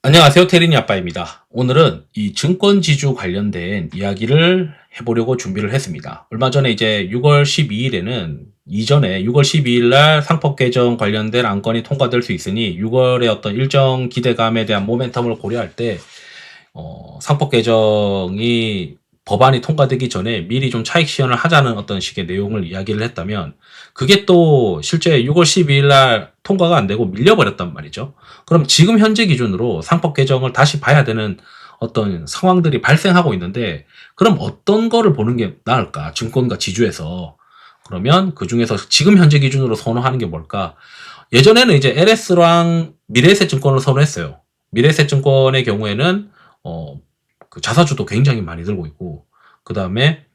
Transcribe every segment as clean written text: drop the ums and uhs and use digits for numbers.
안녕하세요. 테린이 아빠입니다. 오늘은 이 증권지주 관련된 이야기를 해보려고 준비를 했습니다. 얼마 전에 이제 6월 12일에는 이전에 6월 12일 날 상법 개정 관련된 안건이 통과될 수 있으니 6월의 어떤 일정 기대감에 대한 모멘텀을 고려할 때 상법 개정이 법안이 통과되기 전에 미리 좀 차익 시연을 하자는 어떤 식의 내용을 이야기를 했다면 그게 또 실제 6월 12일 날 통과가 안 되고 밀려버렸단 말이죠. 그럼 지금 현재 기준으로 상법 개정을 다시 봐야 되는 어떤 상황들이 발생하고 있는데 그럼 어떤 거를 보는 게 나을까? 증권과 지주에서. 그러면 그 중에서 지금 현재 기준으로 선호하는 게 뭘까? 예전에는 이제 LS랑 미래에셋증권을 선호했어요. 미래에셋증권의 경우에는 그 자사주도 굉장히 많이 들고 있고, 그 다음에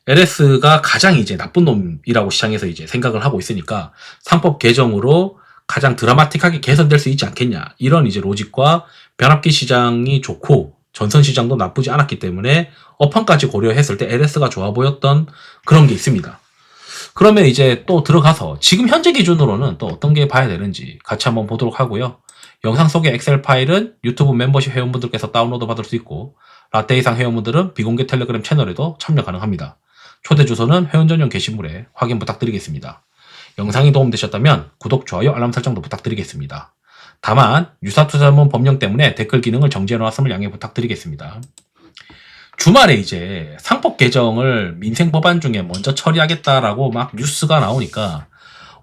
LS가 가장 이제 나쁜 놈이라고 시장에서 이제 생각을 하고 있으니까 상법 개정으로 가장 드라마틱하게 개선될 수 있지 않겠냐. 이런 이제 로직과 변압기 시장이 좋고 전선 시장도 나쁘지 않았기 때문에 업황까지 고려했을 때 LS가 좋아 보였던 그런 게 있습니다. 그러면 이제 또 들어가서 지금 현재 기준으로는 또 어떤 게 봐야 되는지 같이 한번 보도록 하고요. 영상 속의 엑셀 파일은 유튜브 멤버십 회원분들께서 다운로드 받을 수 있고 라떼 이상 회원분들은 비공개 텔레그램 채널에도 참여 가능합니다. 초대 주소는 회원 전용 게시물에 확인 부탁드리겠습니다. 영상이 도움되셨다면 구독, 좋아요, 알람 설정도 부탁드리겠습니다. 다만 유사투자자문 법령 때문에 댓글 기능을 정지해 놓았음을 양해 부탁드리겠습니다. 주말에 이제 상법 개정을 민생 법안 중에 먼저 처리하겠다라고 막 뉴스가 나오니까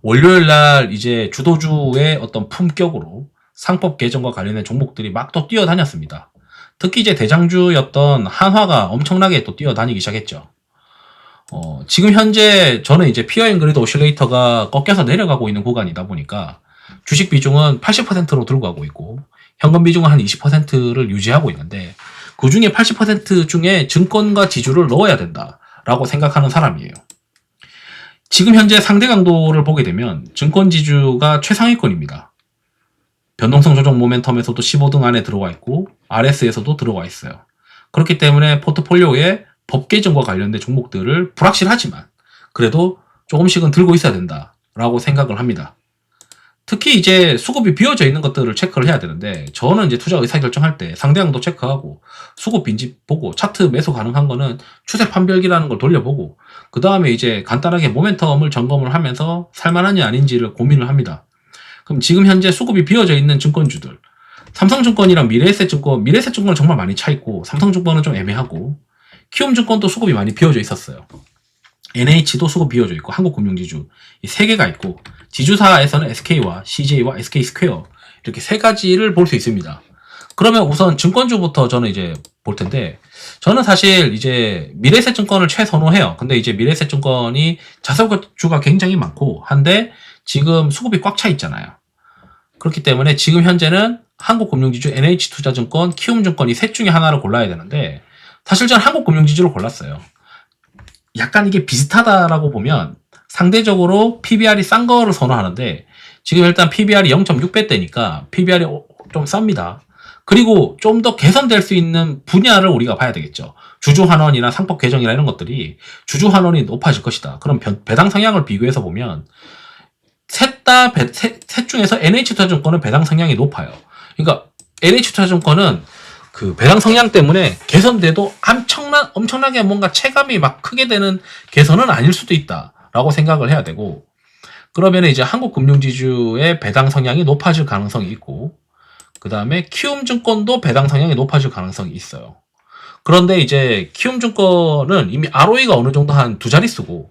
월요일 날 이제 주도주의 어떤 품격으로 상법 개정과 관련된 종목들이 막 또 뛰어다녔습니다. 특히 이제 대장주였던 한화가 엄청나게 또 뛰어다니기 시작했죠. 지금 현재 저는 이제 피어 앤 그리드 오실레이터가 꺾여서 내려가고 있는 구간이다 보니까 주식 비중은 80%로 들고 가고 있고 현금 비중은 한 20%를 유지하고 있는데 그 중에 80% 중에 증권과 지주를 넣어야 된다라고 생각하는 사람이에요. 지금 현재 상대 강도를 보게 되면 증권 지주가 최상위권입니다. 변동성 조정 모멘텀에서도 15등 안에 들어와 있고 RS에서도 들어와 있어요. 그렇기 때문에 포트폴리오에 법 개정과 관련된 종목들을 불확실하지만 그래도 조금씩은 들고 있어야 된다라고 생각을 합니다. 특히 이제 수급이 비어져 있는 것들을 체크를 해야 되는데 저는 이제 투자 의사 결정할 때 상대강도 체크하고 수급 빈집 보고 차트 매수 가능한 거는 추세 판별기라는 걸 돌려보고 그 다음에 이제 간단하게 모멘텀을 점검을 하면서 살만한지 아닌지를 고민을 합니다. 그럼 지금 현재 수급이 비어져 있는 증권주들 삼성증권이랑 미래에셋증권은 정말 많이 차 있고 삼성증권은 좀 애매하고 키움증권도 수급이 많이 비어져 있었어요. NH도 수급 비어져 있고 한국금융지주 이 세 개가 있고 지주사에서는 SK와 CJ와 SK스퀘어 이렇게 세 가지를 볼 수 있습니다. 그러면 우선 증권주부터 저는 이제 볼 텐데 저는 사실 이제 미래에셋증권을 최선호해요. 근데 이제 미래에셋증권이 자사주가 굉장히 많고 한데 지금 수급이 꽉 차 있잖아요. 그렇기 때문에 지금 현재는 한국금융지주, NH투자증권, 키움증권 이 셋 중에 하나를 골라야 되는데 사실 저는 한국금융지주를 골랐어요. 약간 이게 비슷하다라고 보면 상대적으로 PBR이 싼 거를 선호하는데 지금 일단 PBR이 0.6배대니까 PBR이 좀 쌉니다. 그리고 좀 더 개선될 수 있는 분야를 우리가 봐야 되겠죠. 주주환원이나 상법 개정이나 이런 것들이 주주환원이 높아질 것이다. 그럼 배당 성향을 비교해서 보면 셋 중에서 NH투자증권은 배당 성향이 높아요. 그러니까 NH투자증권은 그 배당 성향 때문에 개선돼도 엄청나게 뭔가 체감이 막 크게 되는 개선은 아닐 수도 있다라고 생각을 해야 되고 그러면 이제 한국금융지주의 배당 성향이 높아질 가능성이 있고 그 다음에 키움증권도 배당 성향이 높아질 가능성이 있어요. 그런데 이제 키움증권은 이미 ROE가 어느 정도 한 두 자릿수고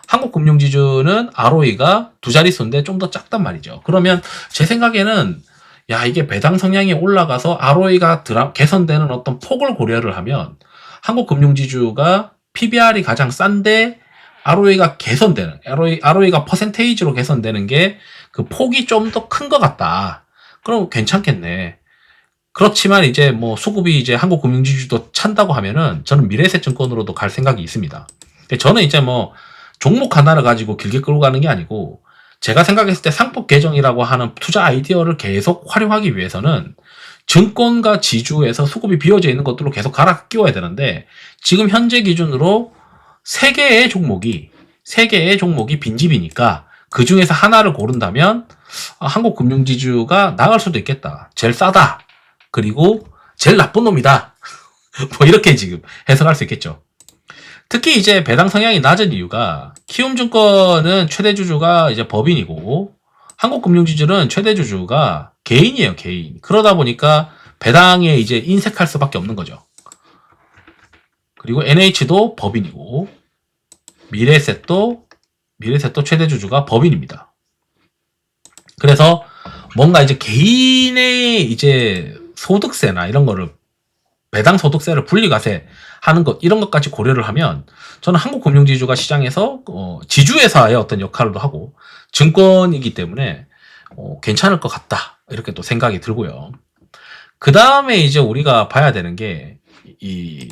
한국금융지주는 ROE가 두 자릿수인데 좀 더 작단 말이죠. 그러면 제 생각에는 야 이게 배당 성향이 올라가서 ROE가 개선되는 어떤 폭을 고려를 하면 한국금융지주가 PBR이 가장 싼데 ROE가 개선되는 ROE가 퍼센테이지로 개선되는 게 그 폭이 좀 더 큰 것 같다. 그럼 괜찮겠네. 그렇지만 이제 뭐 수급이 이제 한국금융지주도 찬다고 하면은 저는 미래에셋증권으로도 갈 생각이 있습니다. 저는 이제 뭐 종목 하나를 가지고 길게 끌고 가는 게 아니고 제가 생각했을 때 상법 개정이라고 하는 투자 아이디어를 계속 활용하기 위해서는 증권과 지주에서 수급이 비어져 있는 것들로 계속 갈아 끼워야 되는데 지금 현재 기준으로 3개의 종목이 빈집이니까 그 중에서 하나를 고른다면 한국금융지주가 나갈 수도 있겠다. 제일 싸다. 그리고 제일 나쁜 놈이다. 뭐 이렇게 지금 해석할 수 있겠죠. 특히 이제 배당 성향이 낮은 이유가 키움증권은 최대 주주가 이제 법인이고 한국금융지주는 최대 주주가 개인이에요, 개인. 그러다 보니까 배당에 이제 인색할 수밖에 없는 거죠. 그리고 NH도 법인이고 미래에셋도 최대 주주가 법인입니다. 그래서 뭔가 이제 개인의 이제 소득세나 이런 거를 배당 소득세를 분리과세 하는 것 이런 것까지 고려를 하면 저는 한국금융지주가 시장에서 지주회사의 어떤 역할도 하고 증권이기 때문에 괜찮을 것 같다 이렇게 또 생각이 들고요. 그 다음에 이제 우리가 봐야 되는 게 이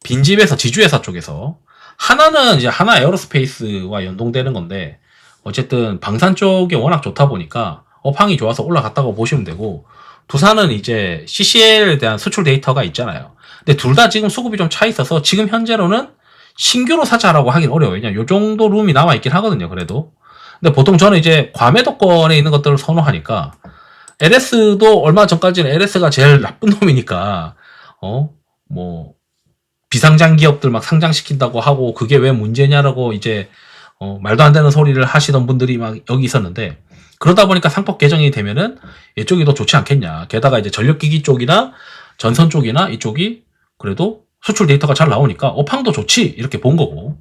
빈집에서 지주회사 쪽에서 하나는 이제 하나 에어로스페이스와 연동되는 건데 어쨌든 방산 쪽이 워낙 좋다 보니까 업황이 좋아서 올라갔다고 보시면 되고 두산은 이제 CCL에 대한 수출 데이터가 있잖아요. 근데 둘 다 지금 수급이 좀 차 있어서 지금 현재로는 신규로 사자라고 하긴 어려워요. 왜냐면 요 정도 룸이 남아있긴 하거든요, 그래도. 근데 보통 저는 이제 과매도권에 있는 것들을 선호하니까 LS도 얼마 전까지는 LS가 제일 나쁜 놈이니까, 뭐, 비상장 기업들 막 상장시킨다고 하고 그게 왜 문제냐라고 이제, 말도 안 되는 소리를 하시던 분들이 막 여기 있었는데, 그러다 보니까 상법 개정이 되면은 이쪽이 더 좋지 않겠냐. 게다가 이제 전력기기 쪽이나 전선 쪽이나 이쪽이 그래도 수출 데이터가 잘 나오니까 업황도 좋지 이렇게 본 거고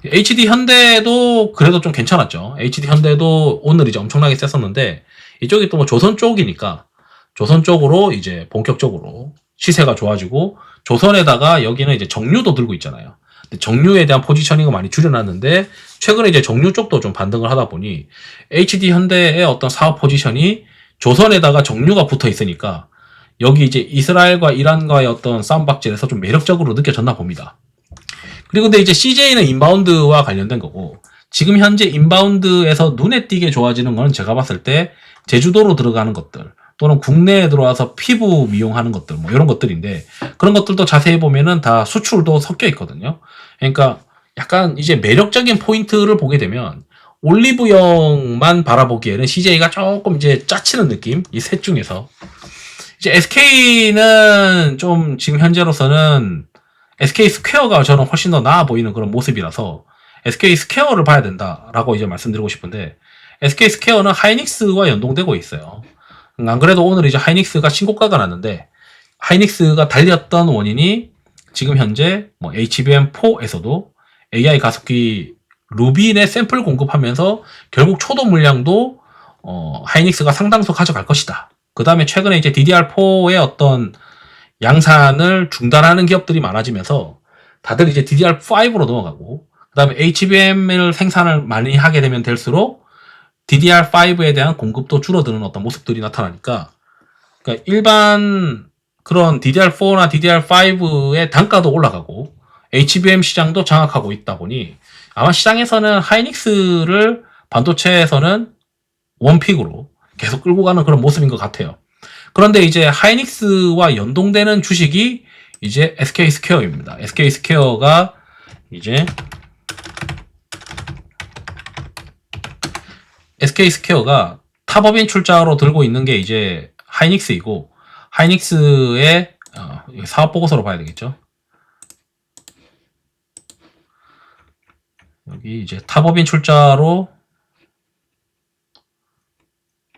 HD 현대도 그래도 좀 괜찮았죠. HD 현대도 오늘 이제 엄청나게 셌었는데 이쪽이 또 뭐 조선 쪽이니까 조선 쪽으로 이제 본격적으로 시세가 좋아지고 조선에다가 여기는 이제 정유도 들고 있잖아요. 정유에 대한 포지셔닝을 많이 줄여놨는데 최근에 이제 정유 쪽도 좀 반등을 하다 보니 HD 현대의 어떤 사업 포지션이 조선에다가 정유가 붙어 있으니까 여기 이제 이스라엘과 이란과의 어떤 싸움박질에서 좀 매력적으로 느껴졌나 봅니다. 그리고 근데 이제 CJ는 인바운드와 관련된 거고 지금 현재 인바운드에서 눈에 띄게 좋아지는 건 제가 봤을 때 제주도로 들어가는 것들 또는 국내에 들어와서 피부 미용하는 것들 뭐 이런 것들인데 그런 것들도 자세히 보면은 다 수출도 섞여 있거든요. 그러니까 약간 이제 매력적인 포인트를 보게 되면 올리브영만 바라보기에는 CJ가 조금 이제 짜치는 느낌 이 셋 중에서 이제 SK는 좀 지금 현재로서는 SK 스퀘어가 저는 훨씬 더 나아 보이는 그런 모습이라서 SK 스퀘어를 봐야 된다라고 이제 말씀드리고 싶은데 SK 스퀘어는 하이닉스와 연동되고 있어요. 안 그래도 오늘 이제 하이닉스가 신고가가 났는데 하이닉스가 달렸던 원인이 지금 현재 뭐 HBM4에서도 AI 가속기 루빈의 샘플 공급하면서 결국 초도 물량도 하이닉스가 상당수 가져갈 것이다. 그 다음에 최근에 이제 DDR4의 어떤 양산을 중단하는 기업들이 많아지면서 다들 이제 DDR5로 넘어가고 그 다음에 HBM을 생산을 많이 하게 되면 될수록 DDR5에 대한 공급도 줄어드는 어떤 모습들이 나타나니까 그러니까 일반 그런 DDR4나 DDR5의 단가도 올라가고 HBM 시장도 장악하고 있다 보니 아마 시장에서는 하이닉스를 반도체에서는 원픽으로 계속 끌고 가는 그런 모습인 것 같아요. 그런데 이제 하이닉스와 연동되는 주식이 이제 SK 스퀘어입니다. SK 스퀘어가 이제 SK 스퀘어가 탑업인 출자로 들고 있는 게 이제 하이닉스이고 하이닉스의 사업 보고서로 봐야 되겠죠. 여기 이제 탑업인 출자로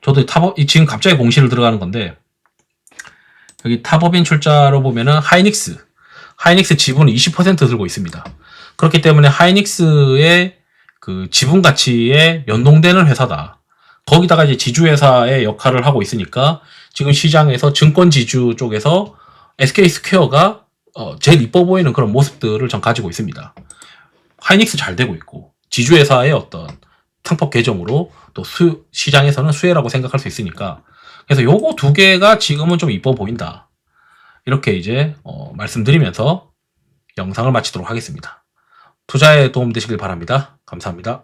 저도 지금 갑자기 공시를 들어가는 건데 여기 탑업인 출자로 보면은 하이닉스 지분을 20% 들고 있습니다. 그렇기 때문에 하이닉스의 그 지분 가치에 연동되는 회사다. 거기다가 이제 지주회사의 역할을 하고 있으니까 지금 시장에서 증권 지주 쪽에서 SK 스퀘어가 제일 이뻐 보이는 그런 모습들을 전 가지고 있습니다. 하이닉스 잘 되고 있고 지주회사의 어떤 상법 개정으로 또 시장에서는 수혜라고 생각할 수 있으니까 그래서 요거 두 개가 지금은 좀 이뻐 보인다. 이렇게 이제 말씀드리면서 영상을 마치도록 하겠습니다. 투자에 도움 되시길 바랍니다. 감사합니다.